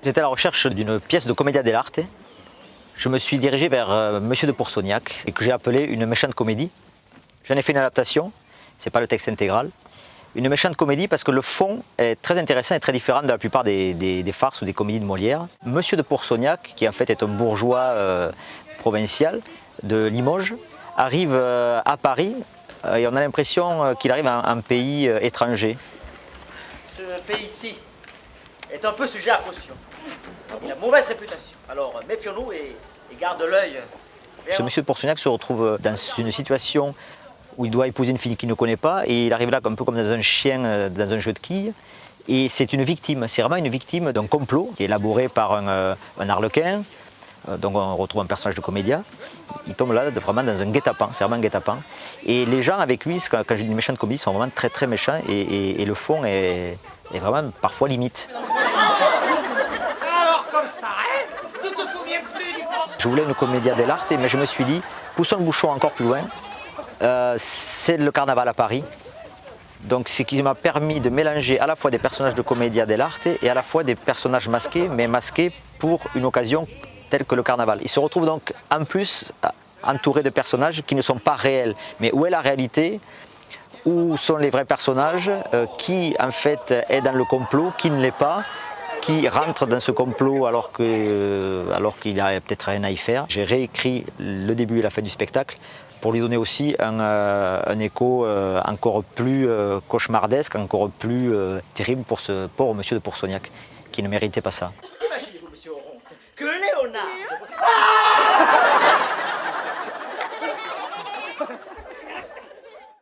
J'étais à la recherche d'une pièce de commedia dell'arte. Je me suis dirigé vers Monsieur de Pourceaugnac et que j'ai appelé une méchante comédie. J'en ai fait une adaptation, ce n'est pas le texte intégral. Une méchante comédie parce que le fond est très intéressant et très différent de la plupart des farces ou des comédies de Molière. Monsieur de Pourceaugnac, qui en fait est un bourgeois provincial de Limoges, arrive à Paris et on a l'impression qu'il arrive à un pays étranger. Ce pays-ci est un peu sujet à caution. Il a mauvaise réputation. Alors méfions-nous et garde l'œil. Ce monsieur de Pourceaugnac se retrouve dans une situation où il doit épouser une fille qu'il ne connaît pas et il arrive là un peu comme dans un chien dans un jeu de quilles. Et c'est une victime, c'est vraiment une victime d'un complot qui est élaboré par un arlequin. Donc on retrouve un personnage de comédia. Il tombe là vraiment dans un guet-apens, c'est vraiment un guet-apens. Et les gens avec lui, quand je dis méchante comédie, sont vraiment très très méchants et le fond est vraiment parfois limite. Alors comme ça, hein? Tu te souviens plus du propos? Je voulais une commedia dell'arte, mais je me suis dit, poussons le bouchon encore plus loin. C'est le carnaval à Paris. Donc ce qui m'a permis de mélanger à la fois des personnages de commedia dell'arte et à la fois des personnages masqués, mais masqués pour une occasion telle que le carnaval. Il se retrouve donc en plus entouré de personnages qui ne sont pas réels. Mais où est la réalité? Où sont les vrais personnages? Qui en fait est dans le complot? Qui ne l'est pas? Qui rentre dans ce complot alors qu'il a peut-être rien à y faire? J'ai réécrit le début et la fin du spectacle pour lui donner aussi un écho encore plus cauchemardesque, encore plus terrible pour ce pauvre monsieur de Pourceaugnac qui ne méritait pas ça.